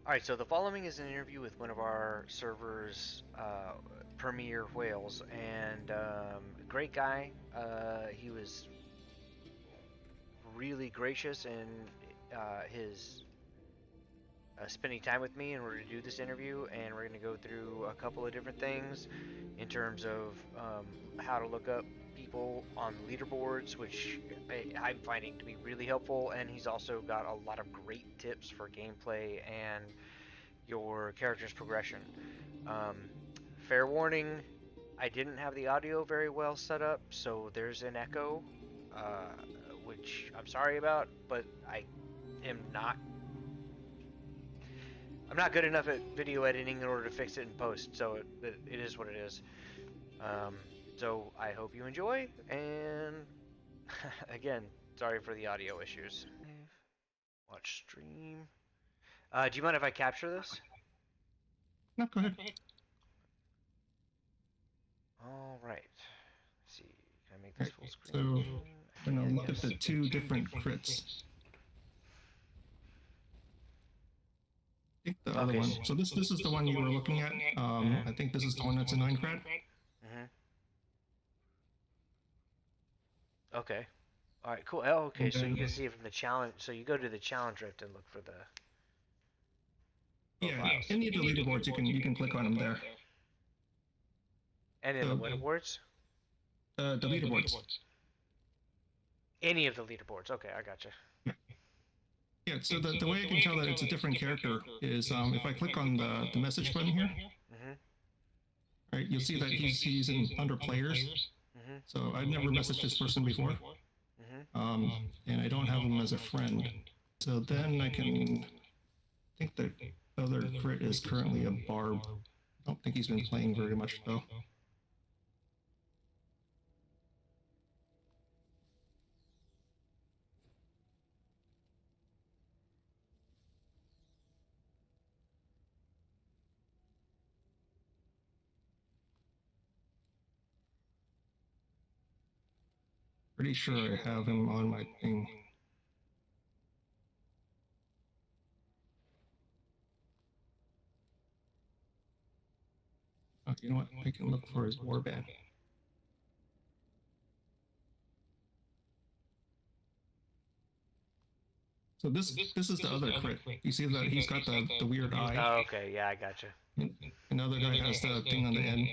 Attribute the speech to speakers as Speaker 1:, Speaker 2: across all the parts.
Speaker 1: Alright, so the following is an interview with one of our server's premier whales, and great guy. He was really gracious in his spending time with me in order to do this interview, and we're going to go through a couple of different things in terms of how to look up people on leaderboards, which I'm finding to be really helpful, and he's also got a lot of great tips for gameplay and your character's progression. Fair warning, I didn't have the audio very well set up, so there's an echo, uh, which I'm sorry about, but am not I'm not good enough at video editing in order to fix it in post, so it is what it is. Um, so I hope you enjoy, and again, sorry for the audio issues. Watch stream. Do you mind if I capture this?
Speaker 2: No, go ahead.
Speaker 1: All right. Let's see. Can I make this full
Speaker 2: So
Speaker 1: screen?
Speaker 2: I'm going to look at the two different crits. I think the other one. So this is the one you were looking at. I think this is the one that's a 9 crit.
Speaker 1: Okay. All right. Cool. Oh, okay. So you can see it from the challenge. So you go to the challenge rift and look for the.
Speaker 2: Profiles. Yeah. Any of the leaderboards, you can click on them there.
Speaker 1: And in the leaderboards.
Speaker 2: The leaderboards.
Speaker 1: Any of the leaderboards. Okay, I gotcha.
Speaker 2: Yeah, so the way I can tell that it's a different character is if I click on the message button here, right, you'll see that he's under players. So I've never messaged this person before, and I don't have him as a friend. So then I can think the other crit is currently a barb. I don't think he's been playing very much though. Pretty sure I have him on my thing. Oh, you know what? I can look for his warband. So this is the other crit. You see that he's got the weird eye.
Speaker 1: Oh, okay. Yeah, I gotcha.
Speaker 2: Another guy has the thing on the end.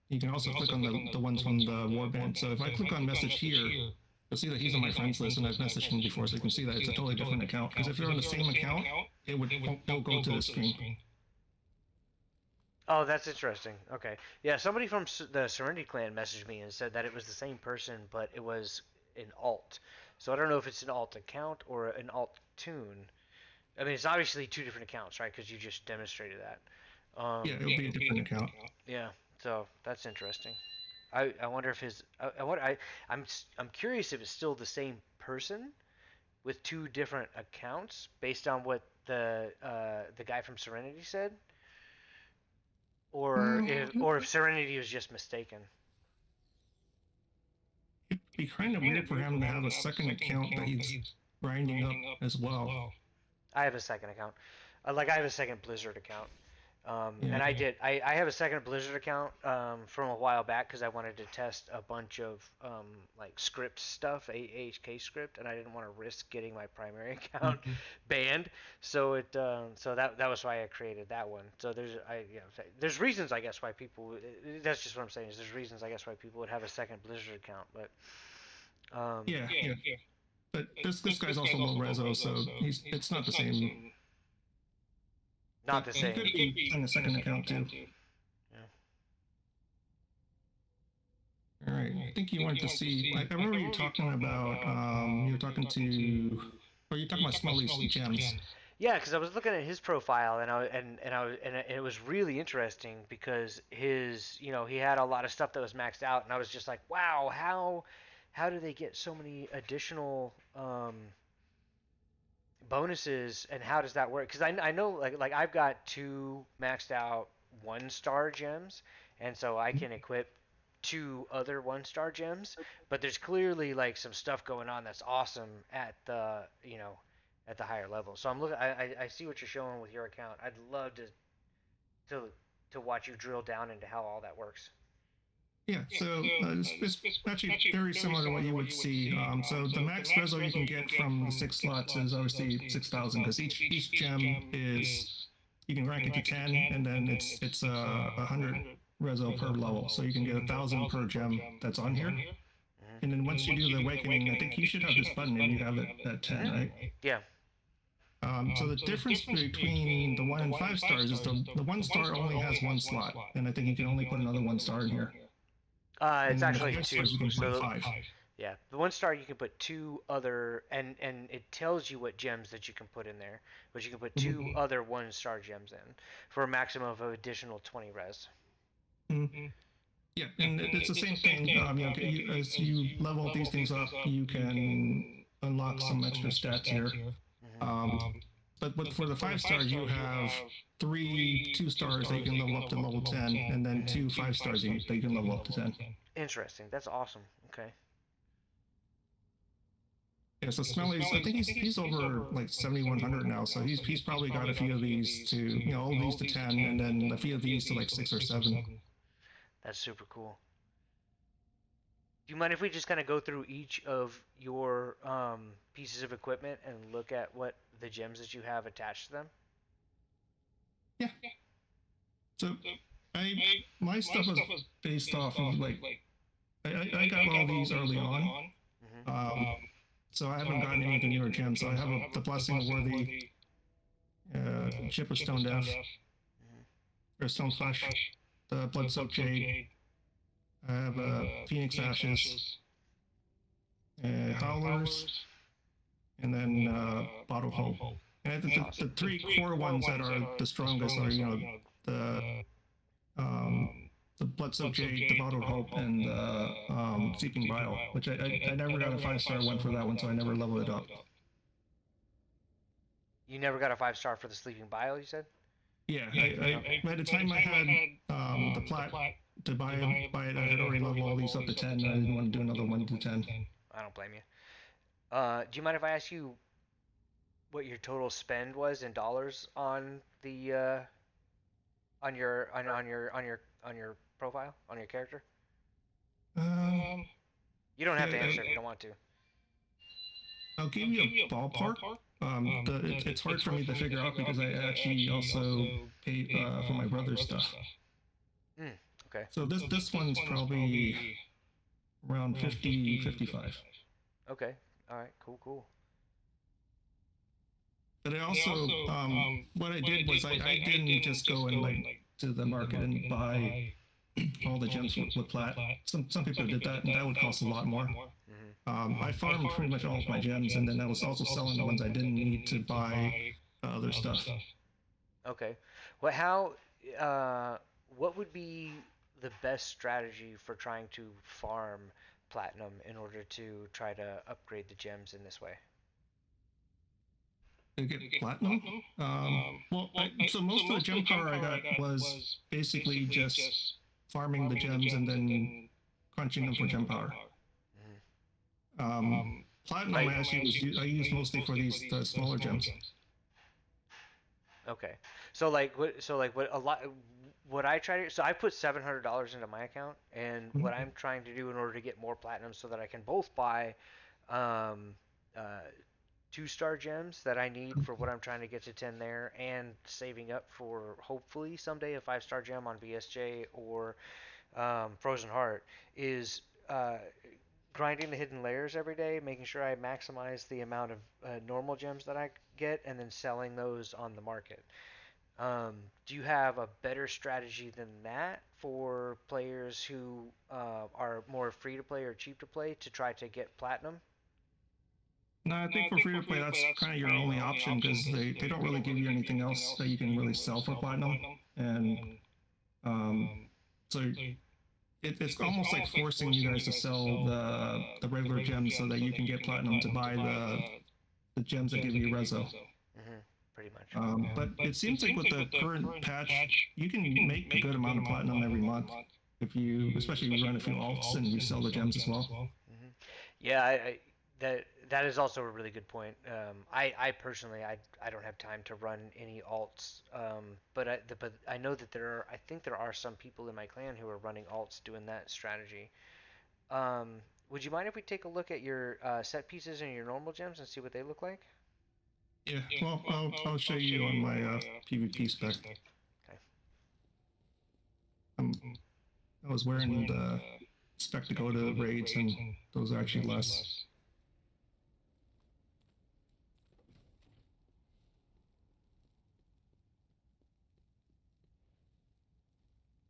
Speaker 2: You can also click on the ones from the warband. So if I click on message here, you'll see that he's on my friends list, and I've messaged him before, so you can see that it's a totally different account. Because if you're on the same account, it won't go to the screen.
Speaker 1: Oh, that's interesting. Okay. Yeah, somebody from the Serenity Clan messaged me and said that it was the same person, but it was an alt. So I don't know if it's an alt account or an alt tune. I mean, it's obviously two different accounts, right? Because you just demonstrated that.
Speaker 2: Yeah, it'll be a different account.
Speaker 1: Yeah, so that's interesting. I wonder if his I'm curious if it's still the same person with two different accounts based on what the guy from Serenity said, or if Serenity was just mistaken.
Speaker 2: It'd be kind of weird for him to have a second account that he's grinding up as well.
Speaker 1: I have a second account. Like I have a second Blizzard account. And I have a second Blizzard account from a while back because I wanted to test a bunch of like script stuff, ae86 script, and I didn't want to risk getting my primary account banned. So that was why I created that one. So there's reasons I guess why people. That's just what I'm saying. Is there's reasons I guess why people would have a second Blizzard account, but.
Speaker 2: Yeah. But this guy's also low reso, so it's not the same.
Speaker 1: Not the same.
Speaker 2: It could be on the second account too.
Speaker 1: Yeah.
Speaker 2: All right. I think you wanted to see. I remember you talking about. You were talking to. Or you talking about Smully's gems.
Speaker 1: Yeah, because I was looking at his profile and it was really interesting because he had a lot of stuff that was maxed out, and I was just like, wow, how do they get so many additional bonuses, and how does that work? Because I know like I've got two maxed out 1-star gems, and so I can equip two other 1-star gems, but there's clearly like some stuff going on that's awesome at the at the higher level. So I'm looking. I see what you're showing with your account. I'd love to to watch you drill down into how all that works.
Speaker 2: Yeah, so it's actually very similar to what you would see. So the max reso you can get from the 6 slots is obviously 6,000 because each gem is you can rank it to 10, and then it's 100 reso per level, so you can get 1,000 per gem that's on here.
Speaker 1: Mm-hmm.
Speaker 2: And then once you do the awakening, I think you should have this button and you have it at 10, right?
Speaker 1: Yeah.
Speaker 2: So the difference between the 1 and 5 stars is the 1 star only has 1 slot, and I think you can only put another 1 star in here.
Speaker 1: It's
Speaker 2: And
Speaker 1: actually
Speaker 2: the 5
Speaker 1: two.
Speaker 2: stars you can put
Speaker 1: So
Speaker 2: 5.
Speaker 1: yeah, the 1 star you can put two other, and it tells you what gems that you can put in there, but you can put two other 1 star gems in for a maximum of additional 20 res.
Speaker 2: Yeah, and it's the same thing. As you level these things up, you can unlock some extra stats here. But for the 5 stars, you have 3 2 stars that you can level up to level 10, and then 2 5 stars that you can level up to 10.
Speaker 1: Interesting. That's awesome. Okay.
Speaker 2: Yeah, so Smelly's, I think he's over like 7,100 now, so he's probably got a few of these to, all of these to 10, and then a few of these to like 6 or 7.
Speaker 1: That's super cool. Do you mind if we just kind of go through each of your pieces of equipment and look at what the gems that you have attached to them?
Speaker 2: Yeah. So my stuff was based off of like I got all these early on. So I haven't gotten any of the newer gems. So I have the Blessing of Worthy, Chip of Stone Death, or Stone Flesh, the Blood Soaked Jade. I have Phoenix Ashes, Howlers, and then Bottle Hope. And I think the 3 core ones that are the strongest are, the Blood Soaked Jade, the Bottled Hope, and the Seeping Bile, which I never got a 5-star one for that one, so I never leveled it up.
Speaker 1: You never got a 5-star for the Sleeping Bile, you said?
Speaker 2: Yeah, by the time I had the plat to buy it, I had already leveled all these up to 10, and I didn't want to do another 1 to 10.
Speaker 1: I don't blame you. Do you mind if I ask you what your total spend was in dollars on the on your profile, on your character? You don't have to answer if you don't want to.
Speaker 2: I'll give you a ballpark. It's hard for me to figure out because I actually also paid for my brother's stuff.
Speaker 1: Okay.
Speaker 2: So this one's probably around 50, 55.
Speaker 1: Okay. All right. Cool.
Speaker 2: But I also, what I did was I didn't just go and like to the market and buy all the gems with plat. Some people did that, and that would cost a lot more. I farmed pretty much all of my gems, and then I was also selling the ones I didn't need to buy other stuff.
Speaker 1: Okay. Well, what would be the best strategy for trying to farm platinum in order to try to upgrade the gems in this way?
Speaker 2: To get platinum? So most of the gem power I got was basically just farming the gems and then crunching them for gem power. Platinum I use mostly for the smaller gems.
Speaker 1: Okay. So what I try to, so I put $700 into my account, and what I'm trying to do in order to get more platinum so that I can both buy 2-star gems that I need for what I'm trying to get to 10 there, and saving up for hopefully someday a 5-star gem on BSJ or Frozen Heart, is grinding the hidden layers every day, making sure I maximize the amount of normal gems that I get, and then selling those on the market. Do you have a better strategy than that for players who are more free to play or cheap to play to try to get platinum?
Speaker 2: No, I think for free to play, that's kind of your only option because they don't really give you anything else that you can really sell for platinum. And so it's almost like forcing you guys to sell the regular gems so that you can get platinum to buy the gems that give you reso.
Speaker 1: Pretty much.
Speaker 2: But it seems like with the current patch, you can make a good amount of platinum every month especially if you run a few alts and you sell the gems as well.
Speaker 1: Yeah, That is also a really good point. I personally, I don't have time to run any alts, but I know that I think there are some people in my clan who are running alts doing that strategy. Would you mind if we take a look at your set pieces and your normal gems and see what they look like?
Speaker 2: Yeah, well, I'll show you on my PvP spec.
Speaker 1: Okay.
Speaker 2: I was wearing the spec to go to raids, and those are actually less.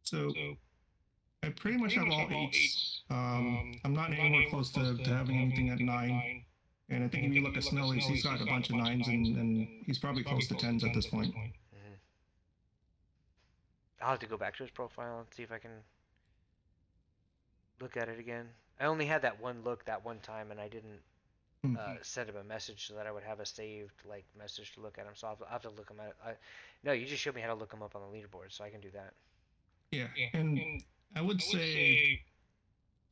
Speaker 2: So I pretty much have all 8s. I'm not anywhere close to having anything at 9. And I think if you look at Smelly's, he's got a bunch of 9s, and he's probably close to 10s at this point.
Speaker 1: Mm-hmm. I'll have to go back to his profile and see if I can look at it again. I only had that one look that one time, and I didn't send him a message so that I would have a saved like message to look at him. So I'll have to look him at. No, you just showed me how to look him up on the leaderboard, so I can do that.
Speaker 2: Yeah, and I would say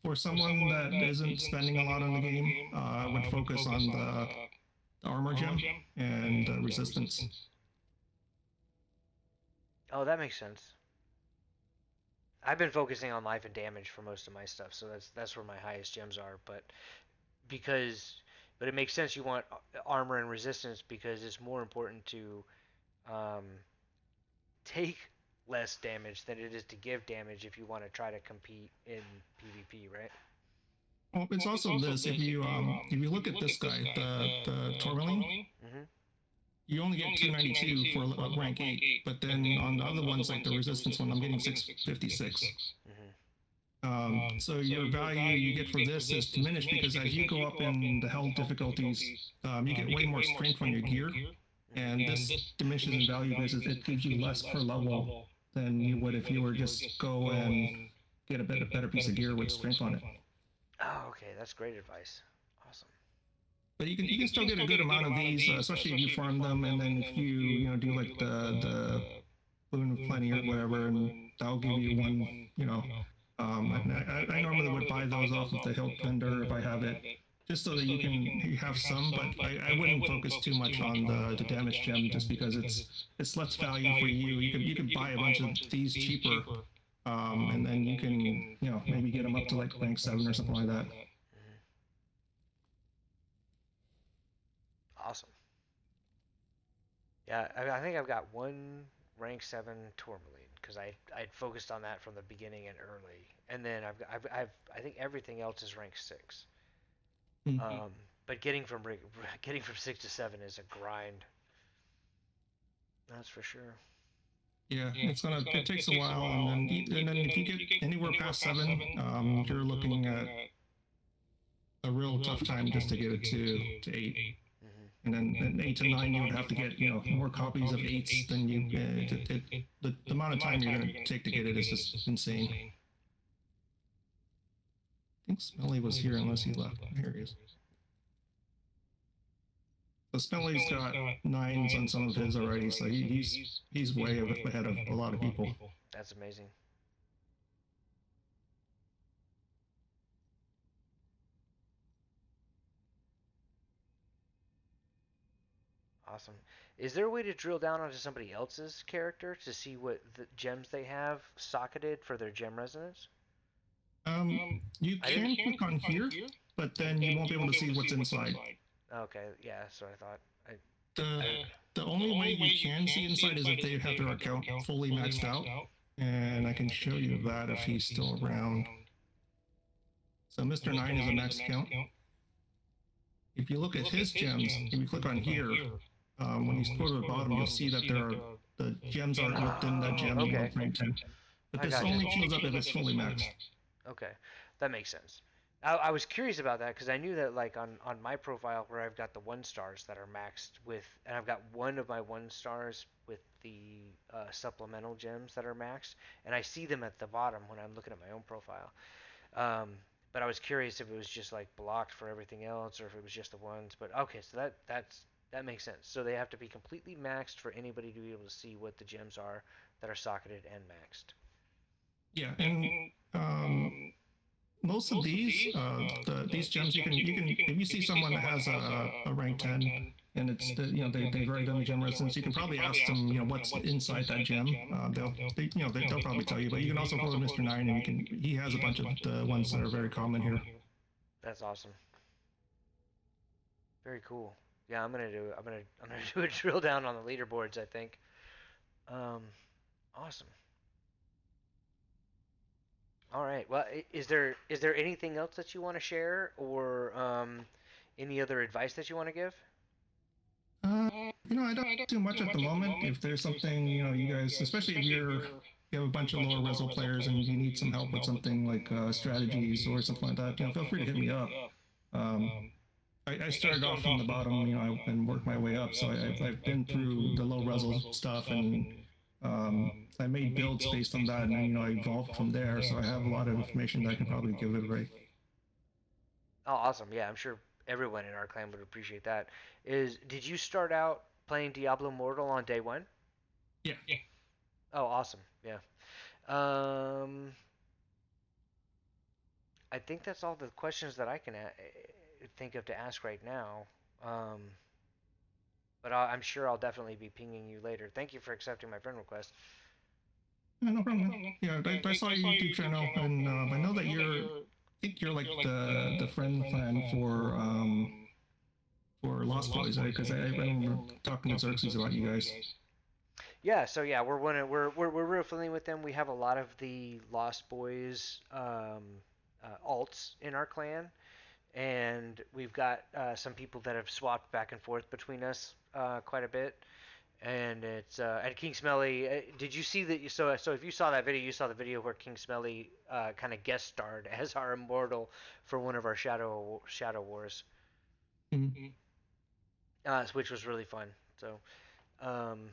Speaker 2: for someone that isn't spending a lot on the game, I would focus on the armor gem and resistance.
Speaker 1: Oh, that makes sense. I've been focusing on life and damage for most of my stuff, so that's where my highest gems are. Because, but it makes sense you want armor and resistance because it's more important to um, take less damage than it is to give damage if you want to try to compete in PvP, right?
Speaker 2: Well, it's also this. If you look at this guy, the Tourmaline,
Speaker 1: Mm-hmm.
Speaker 2: you only get 292 for rank 8, but then on the other ones, like the resistance one, I'm getting 656. So your value you get for this is diminished because as you go up in the hell difficulties, you get way more strength on your gear, and this diminishes in value because it gives you less per level than you would if you were just go and get a better piece of gear with strength on it.
Speaker 1: Oh, okay, that's great advice. Awesome.
Speaker 2: But you can still get a good amount of these, especially if you farm them, and then if you do like the Boon of Plenty or whatever, and that'll give you one. I normally would buy those off of the hilt vendor if I have it, just so that you have some. But I wouldn't focus too much on the damage gem, just because it's less value for you. You could buy a bunch of these cheaper, and then you can maybe get them up to like rank 7 or something like that.
Speaker 1: Awesome. Yeah, I think I've got one rank 7 Tourmaline because I'd focused on that from the beginning and early, and then I think everything else is rank 6.
Speaker 2: Mm-hmm.
Speaker 1: But getting from 6 to 7 is a grind. That's for sure.
Speaker 2: Yeah, it takes a while, and then if you get anywhere past 7, you're looking at a real tough time just to get it to 8. And then 8 to 9, you would have to get more copies of 8s than you. The amount of time you're going to take to get it is just insane. I think Smelly was here unless he left. Here he is. So Smelly's got 9s on some of his already, so he's way ahead of a lot of people.
Speaker 1: That's amazing. Awesome. Is there a way to drill down onto somebody else's character to see what the gems they have socketed for their gem resonance?
Speaker 2: You can click on here, but then you won't be able to see what's inside.
Speaker 1: Okay, yeah, that's what I thought.
Speaker 2: The only way you can see inside is if they have their account fully maxed out, and I can show you that if he's still around. So Mr. 9 is a maxed account. If you look at his gems, if you click on here, when you scroll to the bottom, you'll see that the gems are within that gem.
Speaker 1: Okay.
Speaker 2: But this only shows up if it's fully maxed.
Speaker 1: Okay, that makes sense. I was curious about that because I knew that like on my profile where I've got the 1 stars that are maxed with, and I've got one of my 1 stars with the supplemental gems that are maxed, and I see them at the bottom when I'm looking at my own profile. But I was curious if it was just like blocked for everything else or if it was just the ones. But okay, so that makes sense. So they have to be completely maxed for anybody to be able to see what the gems are that are socketed and maxed.
Speaker 2: Yeah, and most of these gems you can if you see someone that has a rank 10 and it's they've already done the gem residence, you can probably ask them what's inside that gem. They'll probably tell you, but you can also go to Mr. Nine and he has a bunch of the ones that are very common here.
Speaker 1: That's awesome. Very cool. Yeah, I'm gonna do a drill down on the leaderboards, I think. Awesome. All right. Well, is there anything else that you want to share, or any other advice that you want to give?
Speaker 2: I don't do much at the moment. If there's something, you guys, especially if you have a bunch of lower reso players and you need some help with something like strategies or something like that, feel free to hit me up. I started off from the bottom, and worked my way up. So I've been through the low reso stuff, and I made builds based on that, and then I evolved from there. So I have a lot of information that I can probably give everybody.
Speaker 1: Oh, awesome. Yeah, I'm sure everyone in our clan would appreciate that. Did you start out playing Diablo Immortal on day one?
Speaker 2: Yeah.
Speaker 1: Oh, awesome. Yeah. Um, I think that's all the questions that I can think of to ask right now. Um, but I'm sure I'll definitely be pinging you later. Thank you for accepting my friend request.
Speaker 2: Yeah, no problem. Yeah, I saw your YouTube channel, and I know that I think you're like the friend clan for Lost Boys, right? Because I remember talking to Xerxes about you guys.
Speaker 1: Yeah, so yeah, we're real familiar with them. We have a lot of the Lost Boys alts in our clan, and we've got some people that have swapped back and forth between us quite a bit. And it's and King Smelly. Did you see that? So if you saw that video, you saw the video where King Smelly kind of guest starred as our immortal for one of our Shadow Wars,
Speaker 2: Mm-hmm.
Speaker 1: which was really fun. So um,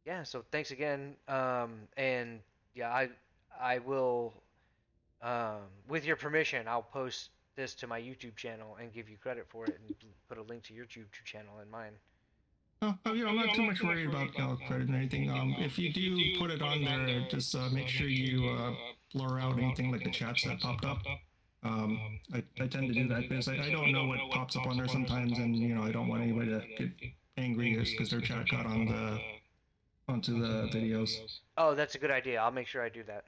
Speaker 1: yeah, so thanks again. And yeah, I will, with your permission, I'll post this to my YouTube channel and give you credit for it, and put a link to your YouTube channel and mine.
Speaker 2: I'm not too much worried about credit and anything. If you do put it on there, just make sure you blur out anything like the chats that popped up. I tend to do that because I don't know what pops up on there sometimes, and I don't want anybody to get angry because their chat got onto the videos.
Speaker 1: Oh, that's a good idea. I'll make sure I do that.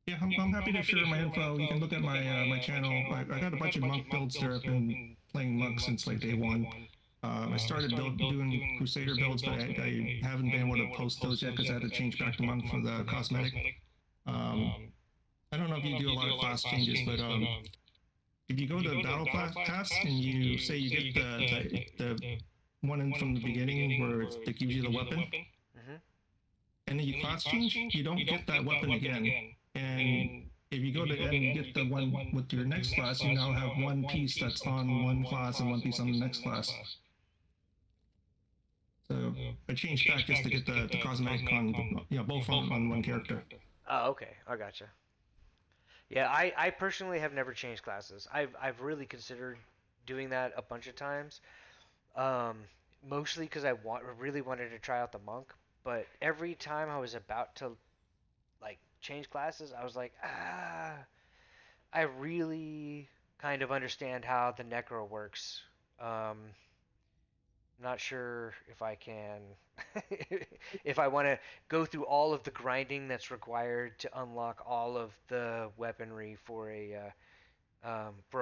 Speaker 2: Yeah, I'm happy to share my info. You can look at my channel. I got a bunch of monk builds there. I've been playing monk since like day one. I started doing Crusader builds, but I haven't been able to post those yet because I had to change back to monk for the cosmetic. I don't know if you do a lot of class changes, but if you go to battle class and you say you get the one in from the beginning where it gives you the weapon, and then you class change, you don't get that weapon again. And if you go to and get the one with your next class, you now have one piece that's on one class and one piece on the next class. So I changed back just to get the cosmetic on, both on one character.
Speaker 1: Oh, okay. I gotcha. Yeah, I personally have never changed classes. I've really considered doing that a bunch of times. Um, Mostly because really wanted to try out the monk, but every time I was about to like change classes, I was like, I really kind of understand how the necro works. Um, Not sure if I can, if I want to go through all of the grinding that's required to unlock all of the weaponry for a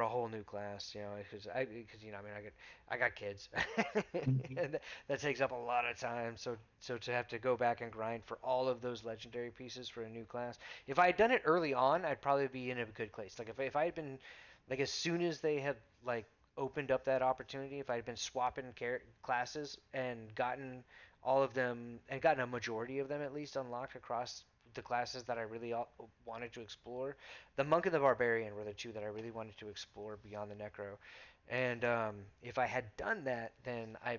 Speaker 1: whole new class. I mean, I got kids, and that takes up a lot of time. So to have to go back and grind for all of those legendary pieces for a new class. If I had done it early on, I'd probably be in a good place. Like if I had been like as soon as they had like opened up that opportunity, if I had been swapping classes and gotten all of them and gotten a majority of them at least unlocked across the classes that I really wanted to explore. The monk and the barbarian were the two that I really wanted to explore beyond the necro. And if I had done that, then I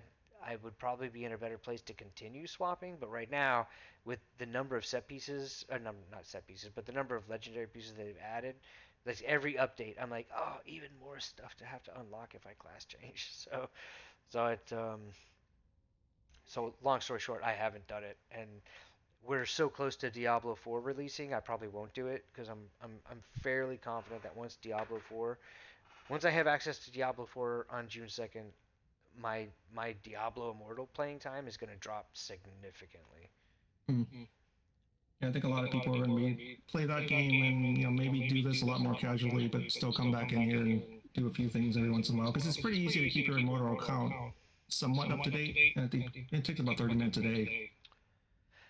Speaker 1: would probably be in a better place to continue swapping. But right now, with the number of set pieces, not set pieces, but the number of legendary pieces that they've added, like every update, I'm like, oh, even more stuff to have to unlock if I class change. So long story short, I haven't done it, and we're so close to Diablo 4 releasing, I probably won't do it because I'm fairly confident that once I have access to Diablo 4 on June 2nd, my Diablo Immortal playing time is going to drop significantly.
Speaker 2: Hmm. Yeah, I think a lot of people are going to be play that game and maybe do this a lot more casually, but still come back in here and do a few things every once in a while because it's pretty easy to keep your Immortal account somewhat up to date. I think it takes about 30 minutes a day.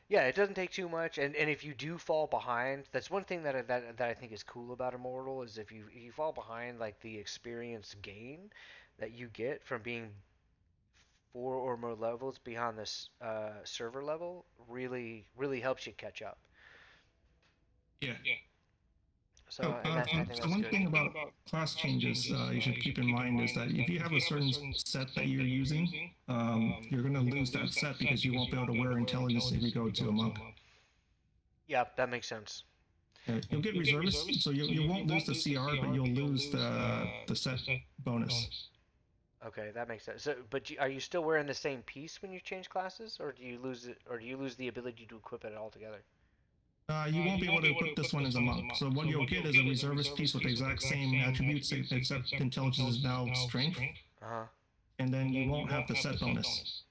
Speaker 1: Yeah, it doesn't take too much, and if you do fall behind, that's one thing that I think is cool about Immortal is if you fall behind, like the experience gain that you get from being four or more levels beyond this server level really helps you catch up.
Speaker 2: Yeah.
Speaker 1: So
Speaker 2: So,
Speaker 1: and that I think
Speaker 2: so
Speaker 1: that's
Speaker 2: one
Speaker 1: good.
Speaker 2: thing about class changes you should keep in mind is that if you have a certain set that you're using, you're going to lose that set because you won't be able to wear intelligence if you go to a monk.
Speaker 1: Yeah, that makes sense.
Speaker 2: You'll get reservists, so you won't lose the CR, but you'll lose the set bonus.
Speaker 1: Okay, that makes sense. So, but are you still wearing the same piece when you change classes, or do you lose it, or do you lose the ability to equip it altogether?
Speaker 2: You won't be able to equip this one as a monk. So what you'll get is a reservist piece with the exact same attributes, except intelligence is now strength,
Speaker 1: Uh-huh.
Speaker 2: and then you won't have the set bonus.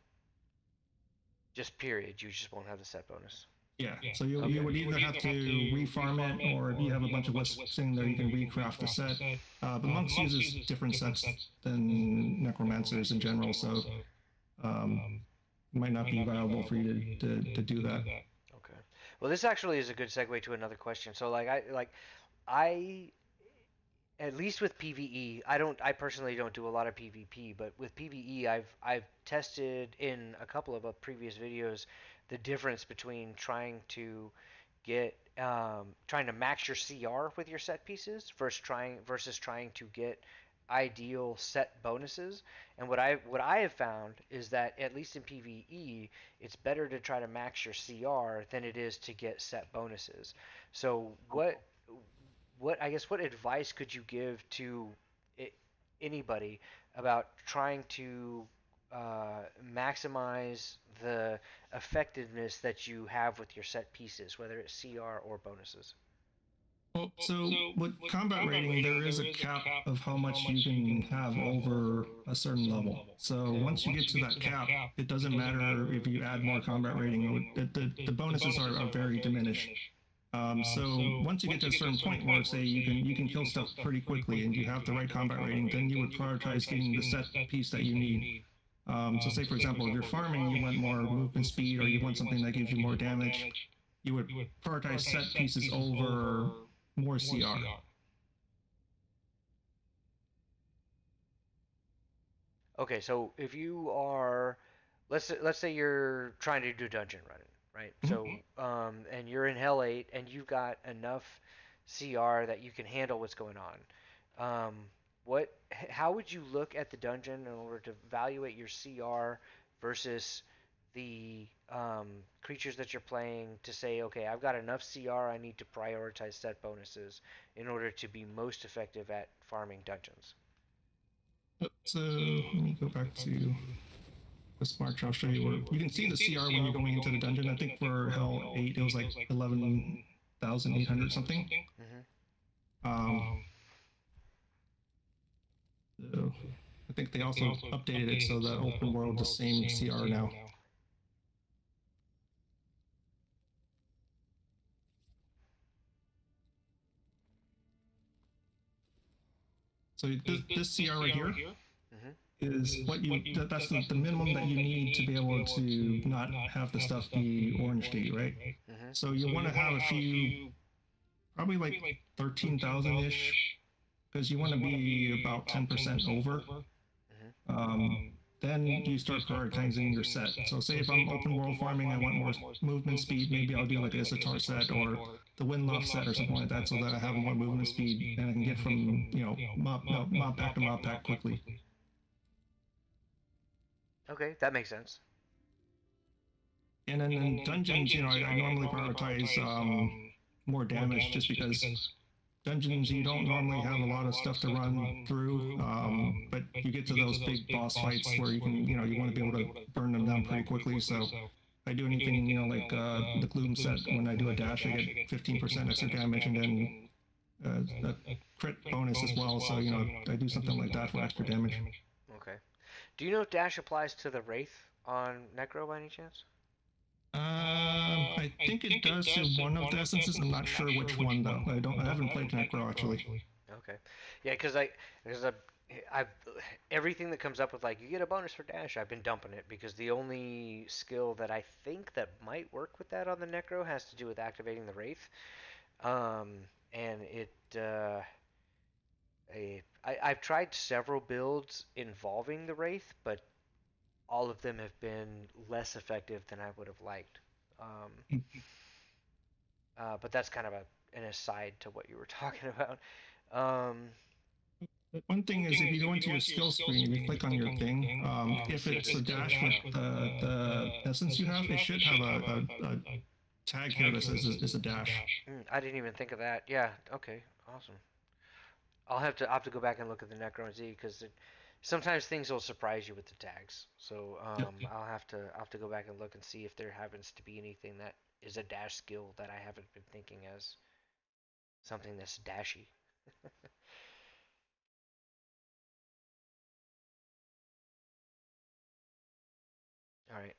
Speaker 1: Just period. You just won't have the set bonus.
Speaker 2: Yeah, so you would either have to refarm it, or if you have a bunch of wisps sitting there, you can recraft the set. But monks uses different sets than necromancers in general, so it might not be viable for you to do that.
Speaker 1: Okay. Well, this actually is a good segue to another question. So, I at least with PvE, I personally don't do a lot of PvP, but with PvE, I've tested in a couple of previous videos the difference between trying to max your CR with your set pieces versus trying to get ideal set bonuses. And what I have found is that at least in PvE, it's better to try to max your CR than it is to get set bonuses. So what advice could you give to anybody about trying to maximize the effectiveness that you have with your set pieces, whether it's CR or bonuses?
Speaker 2: Well, so with combat rating, there is a cap of how much you can have over a certain level. So once you get to that cap, it doesn't matter if you add more combat rating. The bonuses are very diminished. So once you get to a certain point where, say, you can kill stuff pretty quickly and you have the right combat rating, then you would prioritize getting the set piece that you need. So say, for example, if you're farming, you want more movement speed, or you want something that gives you more damage, you would prioritize set pieces over more CR.
Speaker 1: Okay, so if you are, let's say you're trying to do dungeon running, right? So and you're in Hell 8 and you've got enough CR that you can handle what's going on. How would you look at the dungeon in order to evaluate your CR versus the creatures that you're playing to say, okay, I've got enough CR, I need to prioritize set bonuses in order to be most effective at farming dungeons?
Speaker 2: So let me go back to this march. I'll show you where you can see the CR when you're going into the dungeon. I think for Hell 8, it was like 11,800 something. So I think they also updated it so that open world the same CR now. So this CR right here is what that's the minimum that you need to be able to not have the stuff be orange to you, right? So you want to have a few, probably like 13,000-ish, because you want to be about 10% over. Then you start prioritizing your set. So say if I'm open world farming, I want more movement speed, maybe I'll do like a Isatar set or the Windloft set or something like that, so that I have more movement speed and I can get from mob pack to mob pack quickly.
Speaker 1: Okay, that makes sense.
Speaker 2: And then in dungeons, I normally prioritize more damage, just because dungeons, you don't normally have a lot of stuff to run through, but you get to those big boss fights where you can, you want to be able to burn them down pretty quickly. So I I do anything, like the gloom set, when I do a dash, I get 15% extra damage, and then a crit bonus as well. So I do something like that for extra damage.
Speaker 1: Okay. Do you know if dash applies to the wraith on Necro by any chance?
Speaker 2: I think it does to one of the essences. I'm not sure which one though. I haven't played Necro actually.
Speaker 1: Okay. Yeah, because I everything that comes up with like you get a bonus for dash, I've been dumping it because the only skill that I think that might work with that on the Necro has to do with activating the wraith. And I've tried several builds involving the wraith, but all of them have been less effective than I would have liked. Um, but that's kind of an aside to what you were talking about. Um,
Speaker 2: One thing is, if you go into your skill screen, if you click on your thing, if it's a dash with the essence you have, it should have a tag here that says it's a dash.
Speaker 1: I didn't even think of that. Yeah. Okay. Awesome. I'll have to go back and look at the Necron Z because sometimes things will surprise you with the tags. So
Speaker 2: Yep.
Speaker 1: I'll have to go back and look and see if there happens to be anything that is a dash skill that I haven't been thinking as something that's dashy. All right.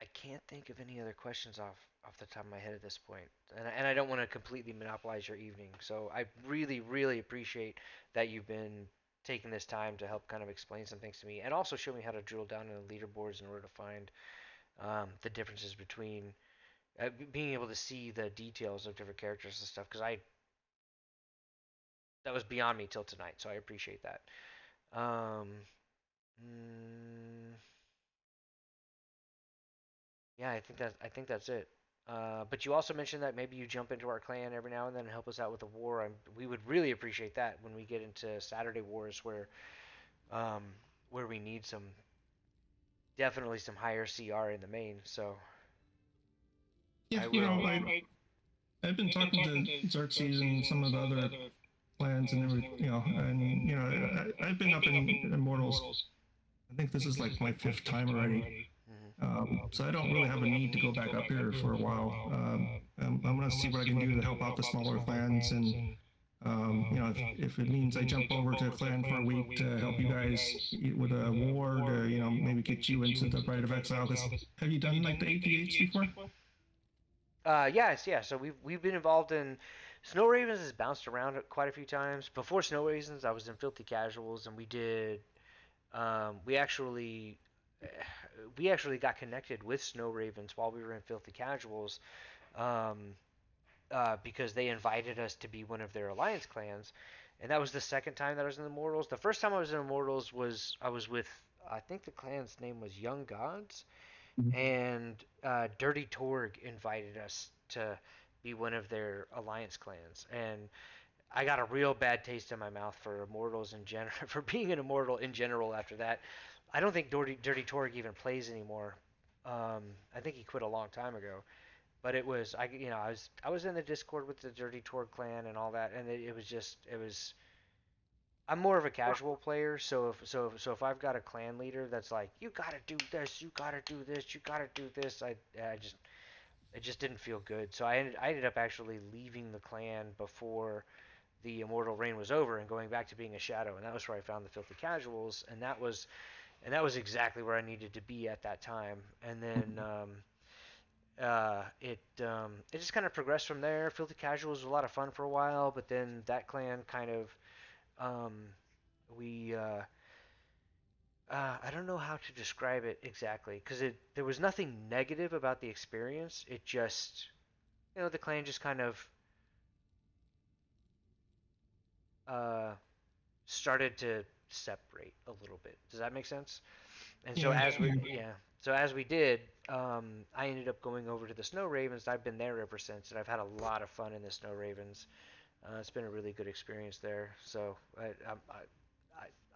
Speaker 1: I can't think of any other questions off the top of my head at this point, and I don't want to completely monopolize your evening. So I really appreciate that you've been taking this time to help kind of explain some things to me, and also show me how to drill down in the leaderboards in order to find the differences between being able to see the details of different characters and stuff. Because I that was beyond me till tonight, so I appreciate that. Um, mm, Yeah, I think that's it. But you also mentioned that maybe you jump into our clan every now and then and help us out with the war. We would really appreciate that when we get into Saturday wars um, where we need definitely some higher CR in the main. So
Speaker 2: Yeah,
Speaker 1: I will.
Speaker 2: I've been talking to Xerxes and some of the other clans and everything, and I've been up in Immortals. I think this is like my fifth time already.
Speaker 1: Mhm.
Speaker 2: So I don't really have a need to go back up here for a while. I'm going to see what I can do to help out the smaller clans, and if it means I jump over to a clan for a week to help you guys with a war, to maybe get you into the Bride of Exile. Because have you done like the AT8s before?
Speaker 1: Yes, yeah. So we've been involved in Snow Ravens has bounced around quite a few times. Before Snow Ravens, I was in Filthy Casuals, and we did we actually got connected with Snow Ravens while we were in Filthy Casuals, um, because they invited us to be one of their alliance clans, and that was the second time that I was in Immortals. The first time I was in Immortals was I was with I think the clan's name was Young Gods, and Dirty Torg invited us to be one of their alliance clans, and I got a real bad taste in my mouth for Immortals in general, for being an Immortal in general after that. I don't think Dirty Torg even plays anymore. I think he quit a long time ago. But it was I was in the Discord with the Dirty Torg clan and all that, and it was just it was. I'm more of a casual player, so if I've got a clan leader that's like you gotta do this, you gotta do this, you gotta do this, I just it just didn't feel good. So I ended up actually leaving the clan before the Immortal Reign was over and going back to being a shadow, and that was where I found the Filthy Casuals, and that was exactly where I needed to be at that time. And then it just kind of progressed from there. Filthy Casuals was a lot of fun for a while, but then that clan kind of um, we I don't know how to describe it exactly because it there was nothing negative about the experience. It just the clan just kind of uh, started to separate a little bit. Does that make sense? And so
Speaker 2: Yeah.
Speaker 1: as we yeah, so as we did, I ended up going over to the Snow Ravens. I've been there ever since, and I've had a lot of fun in the Snow Ravens. It's been a really good experience there. So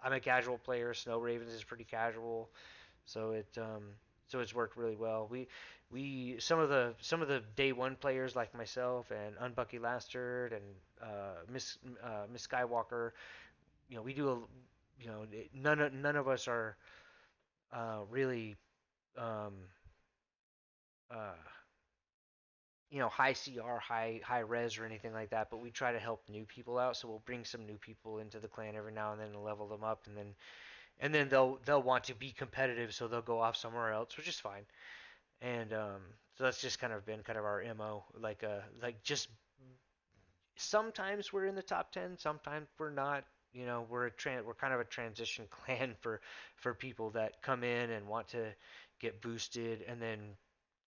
Speaker 1: I'm a casual player. Snow Ravens is pretty casual, so it's worked really well. We some of the day one players like myself and Unbucky Lastard and Miss Skywalker, we do you know, none of us are really um, uh, you know, high CR, high res or anything like that, but we try to help new people out. So we'll bring some new people into the clan every now and then and level them up, and then they'll want to be competitive, so they'll go off somewhere else, which is fine. And so that's just kind of been kind of our MO, like just sometimes we're in the top 10, sometimes we're not. You know, we're kind of a transition clan for people that come in and want to get boosted and then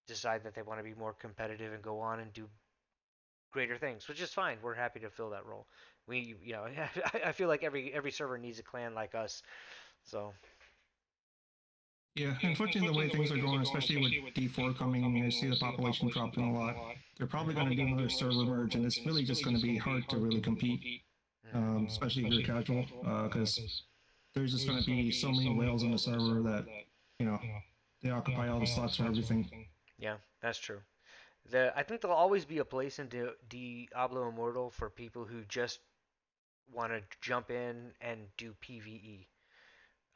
Speaker 1: decide that they want to be more competitive and go on and do greater things, which is fine. We're happy to fill that role. We, you know, I feel like every server needs a clan like us. So
Speaker 2: Yeah, unfortunately, the way things are going, especially with D4 coming, I see the population dropping a lot. They're probably going to do another server merge, and it's really just going to be hard to really compete, especially if you're casual, because there's just going to be so many whales on the server that, you know, they occupy all the slots for everything.
Speaker 1: yeah, that's true. I think there'll always be a place in Diablo Immortal for people who just want to jump in and do PvE.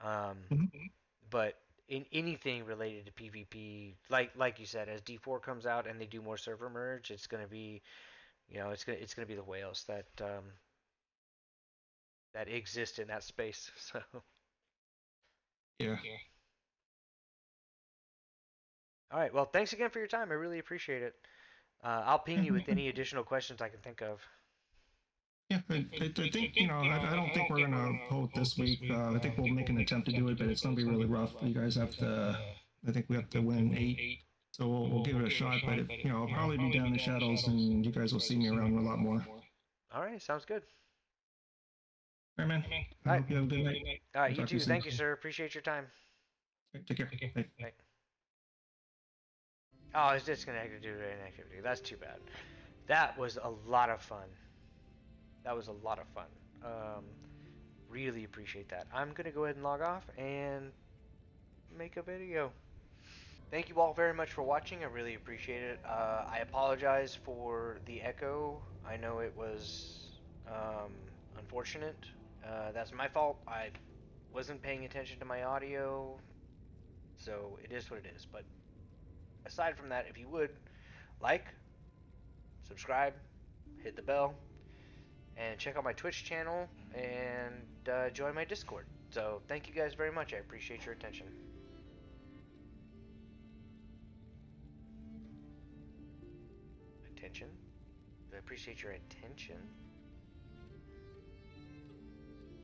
Speaker 1: Um,
Speaker 2: Mm-hmm.
Speaker 1: but in anything related to PvP, like you said, as D4 comes out and they do more server merge, it's gonna be, you know, it's gonna be the whales that exist in that space. So
Speaker 2: Yeah.
Speaker 1: all right, well, thanks again for your time. I really appreciate it. I'll ping you with any additional questions I can think of.
Speaker 2: Yeah, I think, you know, I don't think we're going to hold this week. I think we'll make an attempt to do it, but it's going to be really rough. You guys have to, I think we have to win 8. So we'll give it a shot, but if, you know, I'll probably be down in the shadows and you guys will see me around a lot more.
Speaker 1: All right, sounds good.
Speaker 2: All right, man. I
Speaker 1: All right,
Speaker 2: hope you have a good night.
Speaker 1: all right,
Speaker 2: I'll
Speaker 1: you
Speaker 2: talk to you
Speaker 1: too.
Speaker 2: soon.
Speaker 1: Thank you, sir. Appreciate your time.
Speaker 2: Take care. Bye.
Speaker 1: Bye. Oh, it's disconnected due to inactivity. That's too bad. That was a lot of fun. That was a lot of fun. Um, really appreciate that. I'm gonna go ahead and log off and make a video. Thank you all very much for watching. I really appreciate it. I apologize for the echo. I know it was um, unfortunate. That's my fault. I wasn't paying attention to my audio, so it is what it is. But aside from that, if you would like, subscribe, hit the bell, and check out my Twitch channel and join my Discord. So thank you guys very much. I appreciate your attention. Attention? I appreciate your attention.